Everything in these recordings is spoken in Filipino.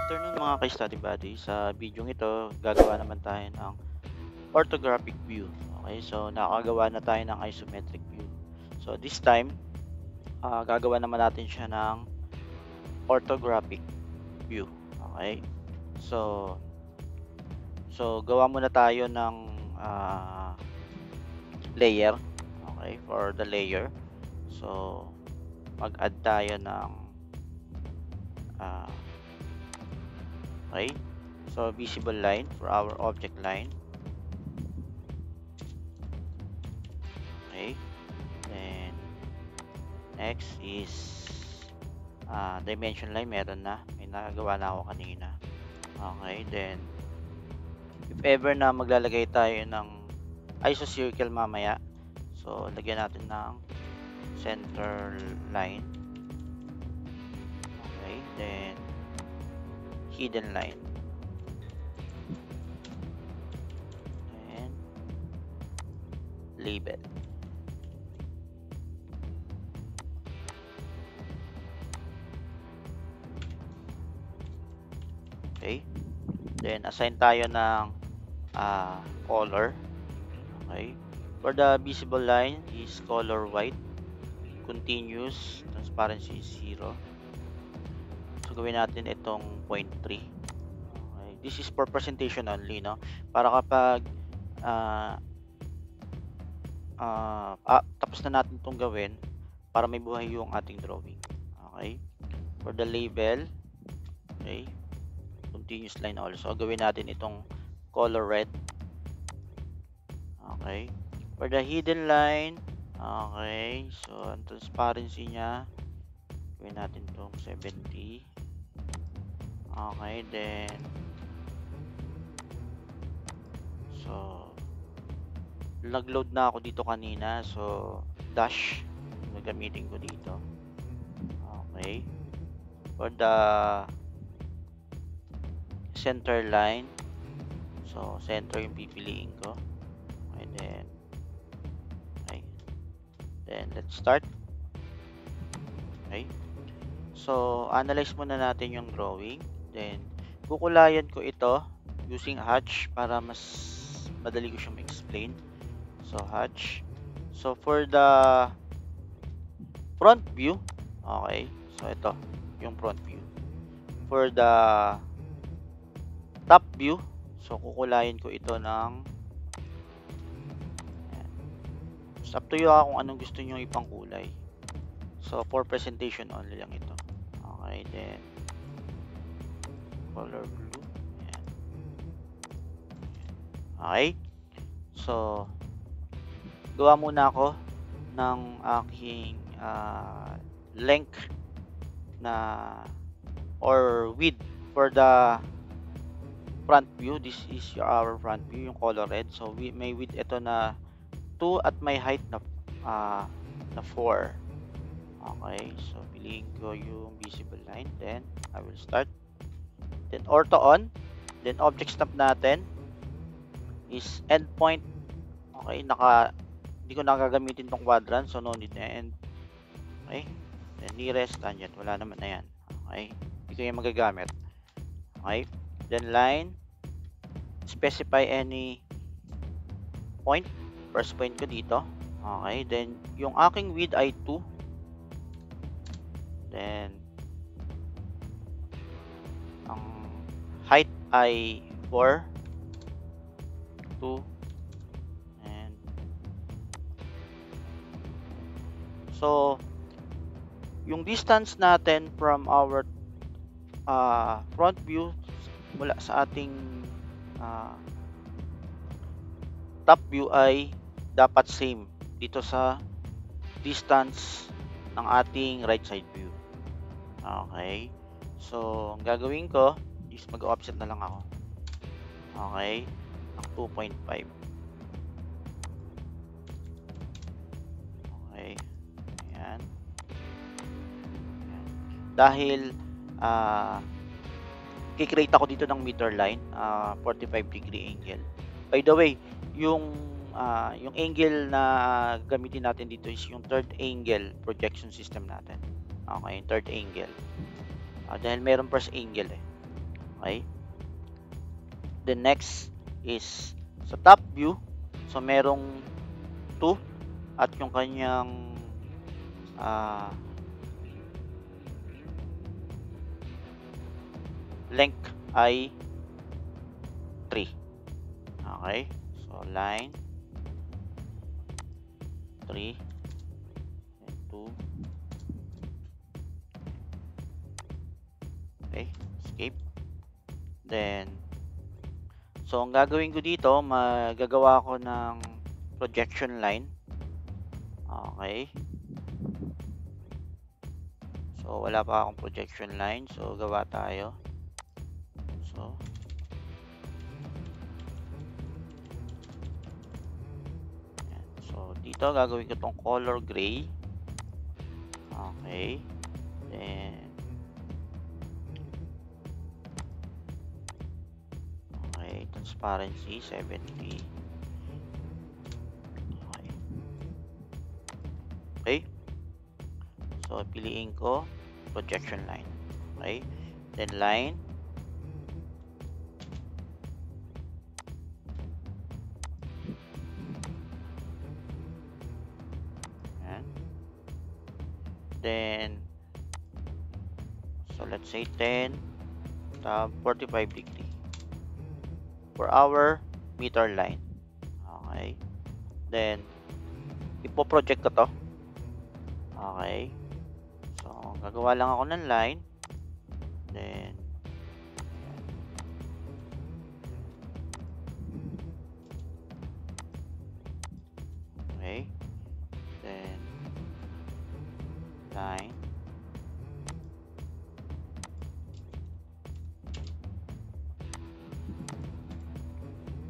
afternoon mga ka-study buddy. Sa video ito, gagawa naman tayo ng orthographic view. Okay, so nakagawa na tayo ng isometric view. So this time, gagawa naman natin siya ng orthographic view. Okay, so gawa muna tayo ng layer. Okay, for the layer. So mag-add tayo ng okay, so visible line for our object line. Okay, then next is dimension line. Meron na, may nagawa na ako kanina. Okay, then if ever na maglalagay tayo ng isocircle mamaya, so lagyan natin ng center line. Okay, then hidden line, and label. Okay, then assign tayo ng color. Okay, for the visible line is color white, continuous, transparency is 0. So gawin natin itong 0.3. Okay, this is for presentation only, no, para kapag tapos na natin itong gawin, para may buhay yung ating drawing. Okay, for the label, okay, continuous line also, gawin natin itong color red. Okay, for the hidden line, okay, so ang transparency nya, gawin natin itong 70. Okay, then so nag-load na ako dito kanina, so dash gagamitin ko dito. Okay, for the center line, so center yung pipiliin ko. Okay, then let's start. Okay, so analyze muna natin yung drawing, then kukulayan ko ito using hatch para mas madali ko siyang ma-explain. So hatch, so for the front view, okay, so ito yung front view. For the top view, so kukulayan ko ito ng, it's up to you kung anong gusto nyo ipang kulay. So for presentation only lang ito. Okay, then color blue. Ayan. Okay, so gawa muna ako ng aking length na or width for the front view. This is our front view, yung color red. So may width ito na 2 at may height na 4. Okay, so piliin ko yung visible line, then I will start, then ortho on, then object stop natin is endpoint. Okay, hindi ko nakagamitin tong quadrant, so no need na end. Okay, then nearest tangent, wala naman na yan. Okay, hindi ko yan magagamit. Okay, then line, specify any point, first point ko dito. Okay, then yung aking width ay 2, then ang height ay 4, 2, and so yung distance natin from our front view mula sa ating top view ay dapat same dito sa distance ng ating right side view. Okay, so ang gagawin ko is mag-offset na lang ako. Okay, ng 2.5. Okay, ayan. Dahil kikreate ako dito ng meter line, 45 degree angle. By the way, yung angle na gamitin natin dito is yung third angle projection system natin. Okay, third angle. Dahil meron first angle eh. Okay? The next is sa top view. So, merong 2 at yung kanyang length ay 3. Okay? So, line 3 and 2. Okay? Escape. Then, so, ang gagawin ko dito, magagawa ko ng projection line. Okay? So, wala pa akong projection line. So, gawa tayo. So, yan. So, dito gagawin ko tong color gray. Okay. Then, okay. Transparency, 70. Okay. Okay. So, piliin ko projection line. Okay. Then, line. Yan. Then, so let's say 10, 45 degree for our meter line. Okay. Then, ipo-project ko to. Okay. So, gagawa lang ako ng line. Then, ayan. Okay. Then, line.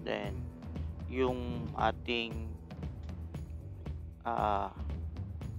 Then, yung ating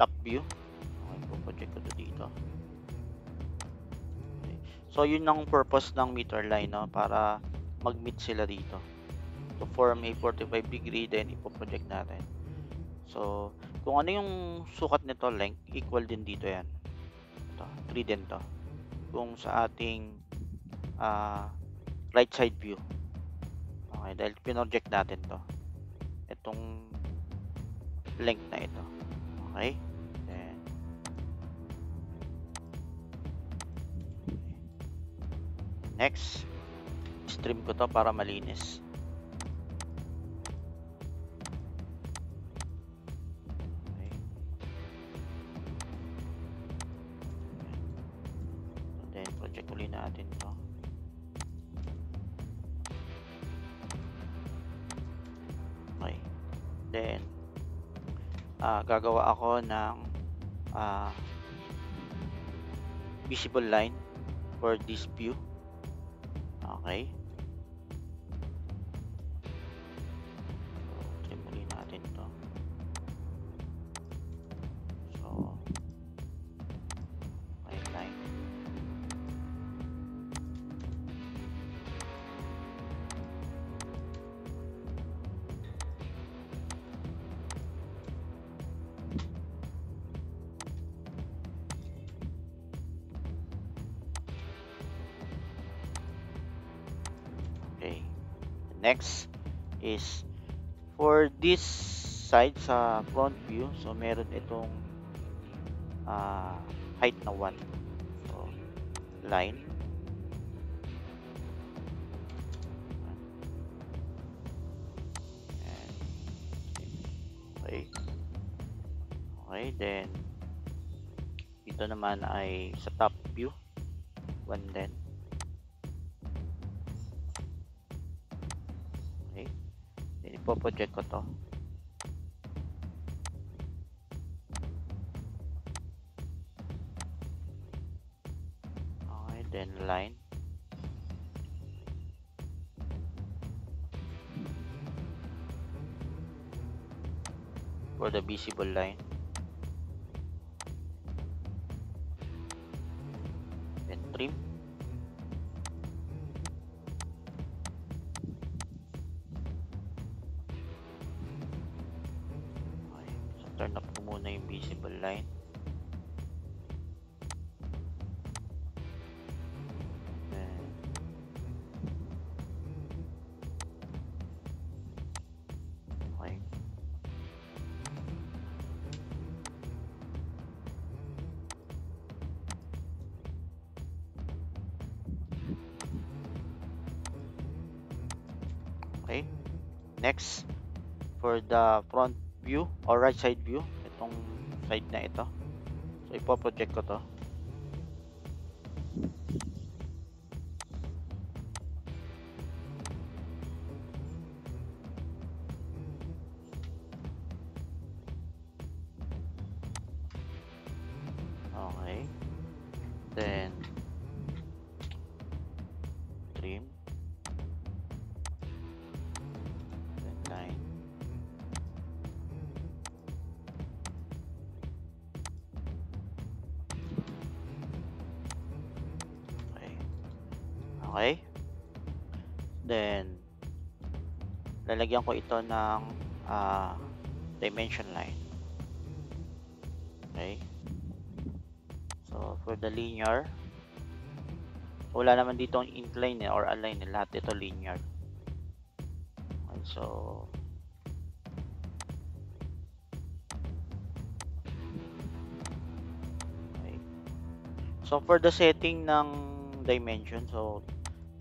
top view. Okay, project ko to dito. Okay. So, yun ang purpose ng meter line, no? Para mag-meet sila dito. To form a 45 degree, then ipo-project natin. So, kung ano yung sukat nito, length, equal din dito yan. Ito, 3 din to. Kung sa ating right side view. Okay, dahil pinroject natin to. Itong length na ito. Okay? Then, next, stream ko to para malinis. Okay. So, then, project ulit natin to. Okay. Then, gagawa ako ng visible line for this view. Okay. So, trim ulit natin to. So, line. Okay. Next is for this side sa front view. So, meron itong height na 1. So, line. And, okay. Okay, then dito naman ay sa top view 1 din. Okay. Then ipo-project ko to. Okay, then line. For the visible line. Then trim. Okay, so turn up ko muna yung visible line. Then Next, for the front view or right side view, itong side na ito. So, ipo-project ko to. Okay. Then, trim. Then, line. Okay. Okay. Then, lalagyan ko ito ng dimension line. Okay. So, for the linear, wala naman dito ang incline or align. Lahat ito linear. Okay, so, okay. So, for the setting ng dimension, so,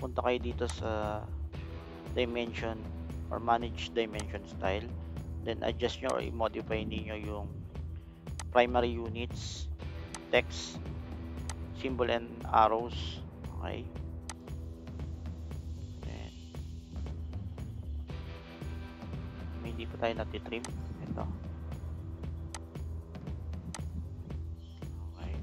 punta kayo dito sa dimension or manage dimension style. Then, adjust nyo or i-modify niyo yung primary units, text, symbol and arrows. Okay. Then, hindi pa tayo natitrim. Ito. Okay.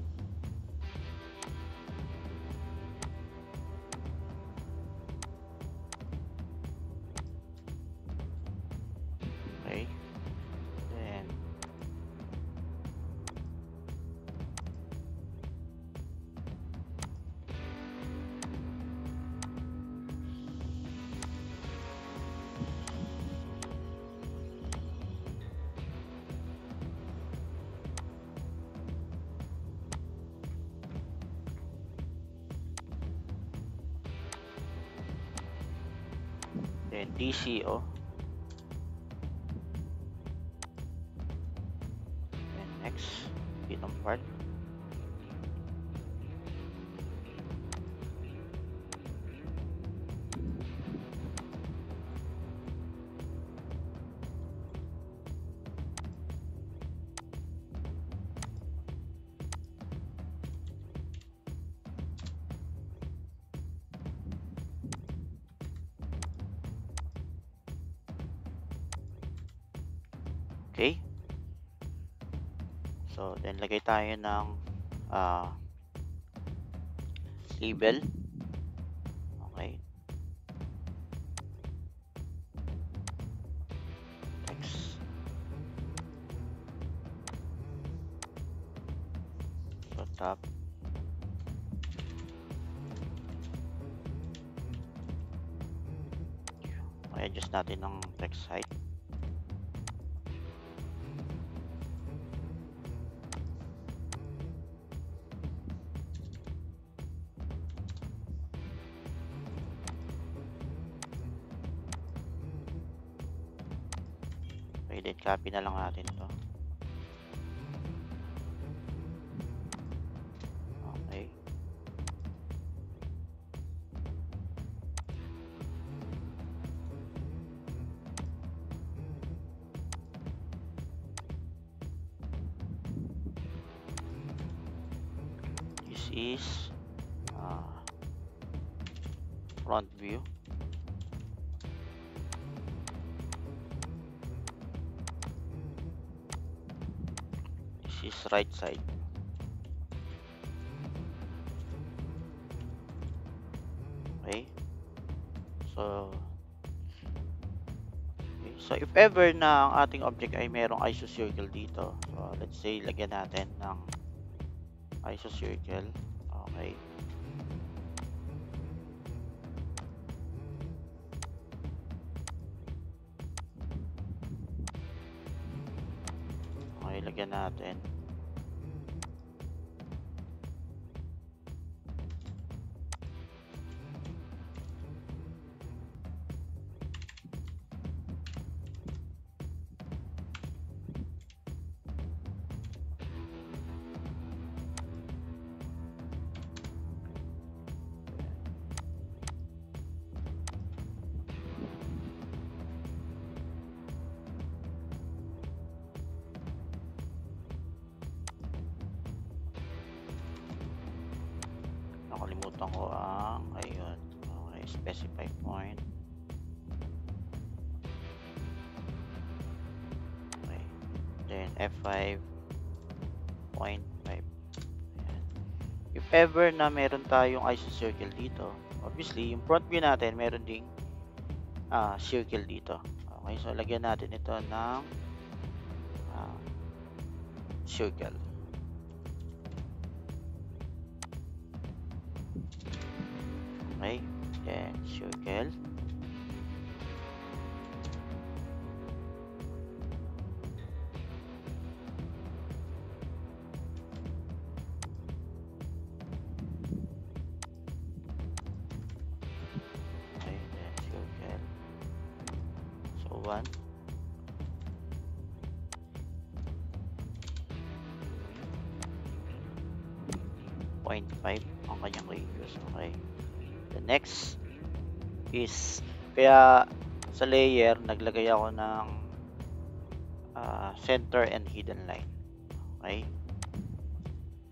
Okay. Then, DCO. And next, itong part. Okay. So, then lagay tayo ng label. Okay. Text. So, top. Okay, adjust natin ng text height. Okay, then copy na lang natin to. Okay. This is front view. This is right side. Okay. So, okay. So if ever na ang ating object ay merong isocircle dito, so let's say lagyan natin ng isocircle. Okay. Okay, lagyan natin. nakalimutan ko ang ayun. Okay, specify point. Okay, then F5 0.5. Ayan. If ever na meron tayong isocircle dito, obviously yung front view natin meron ding circle dito. Okay, so lagyan natin ito ng circle. Okay, then circle. Okay, then circle. So 1. .5 ang kanyang radius. Okay. The next is, kaya sa layer naglagay ako ng center and hidden line. Okay.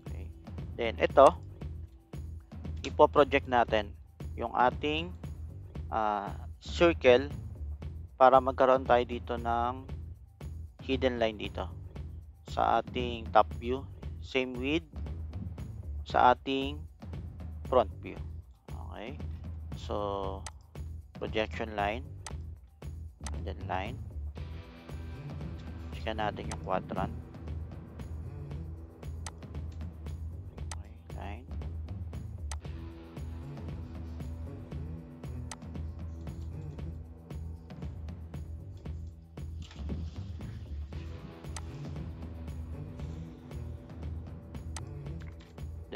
Okay. Then ito, ipo-project natin yung ating circle para magkaroon tayo dito ng hidden line dito sa ating top view. Same with sa ating front view. Okay, so projection line and then line, check natin yung quadrant. Okay, line,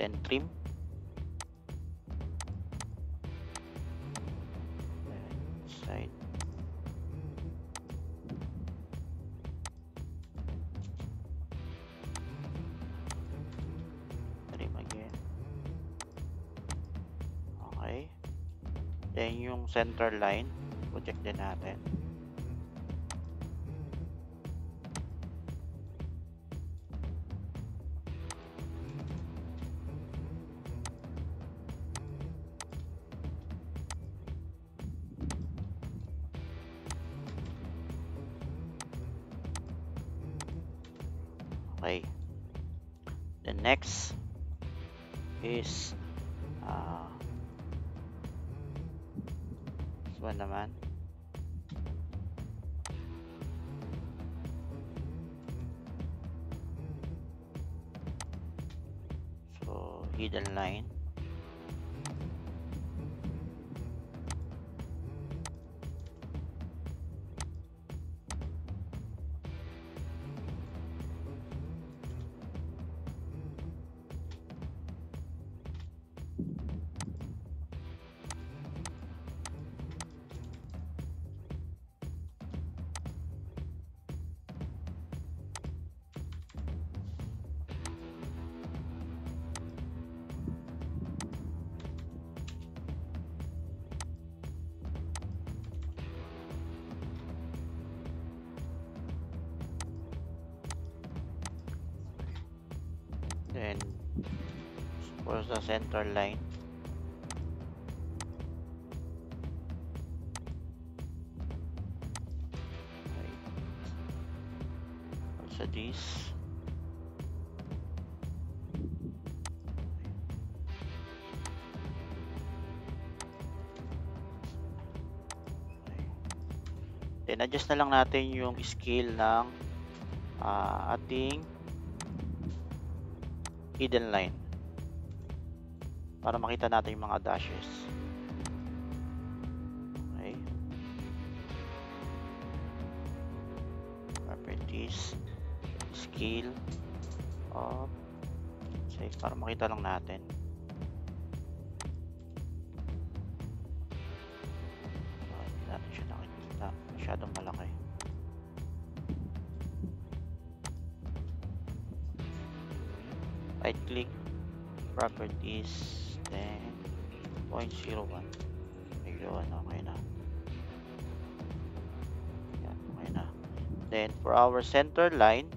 then trim, then side, trim again. Okay, then yung center line project din natin. Okay, the next is this one naman. So hidden line, then for the center line, okay, also this, okay. Then adjust na lang natin yung scale ng ating hidden line para makita natin yung mga dashes. Okay, properties, scale of, say, para makita lang natin. Hindi natin siya nakikita, masyadong malaki. Right click, properties, then 0.01. Ayun, okay na. Yan, okay na. Then for our center line,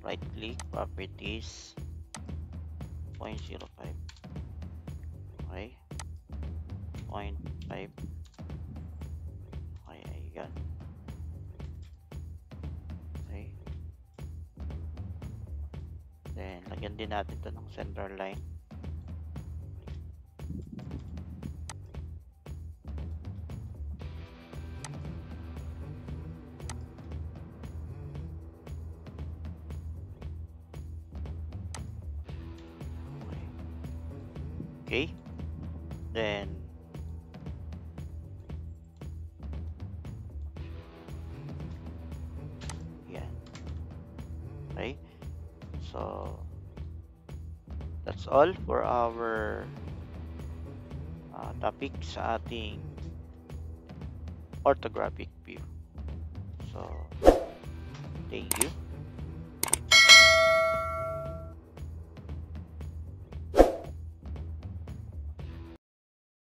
right click, properties, 0.05. Okay. 0.5. Okay, ayan. Okay. Then, lagyan din natin ito ng center line. Okay. Then, yan. Okay. So, that's all for our topic sa ating orthographic view. So, thank you.